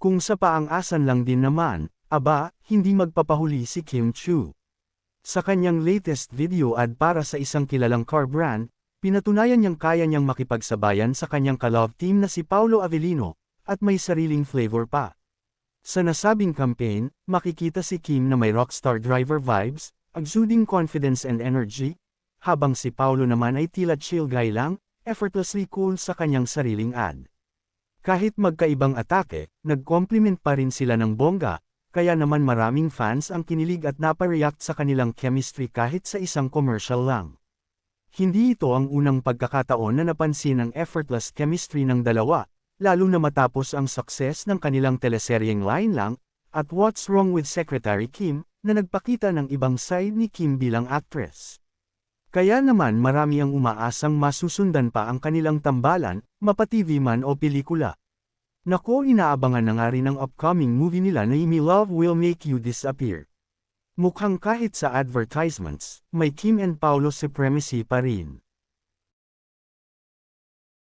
Kung sa paang-asan lang din naman, aba, hindi magpapahuli si Kim Chu. Sa kanyang latest video ad para sa isang kilalang car brand, pinatunayan niyang kaya niyang makipagsabayan sa kanyang ka-love team na si Paolo Avellino, at may sariling flavor pa. Sa nasabing campaign, makikita si Kim na may rockstar driver vibes, exuding confidence and energy, habang si Paolo naman ay tila chill guy lang, effortlessly cool sa kanyang sariling ad. Kahit magkaibang atake, nag-compliment pa rin sila ng bongga, kaya naman maraming fans ang kinilig at napareact sa kanilang chemistry kahit sa isang commercial lang. Hindi ito ang unang pagkakataon na napansin ang effortless chemistry ng dalawa, lalo na matapos ang success ng kanilang teleseryeng Line Lang, at What's Wrong with Secretary Kim, na nagpakita ng ibang side ni Kim bilang actress. Kaya naman marami ang umaasang masusundan pa ang kanilang tambalan, mapa-TV man o pelikula. Nako, inaabangan na nga rin ang upcoming movie nila na My Love Will Make You Disappear. Mukhang kahit sa advertisements, may Kim and Paolo supremacy pa rin.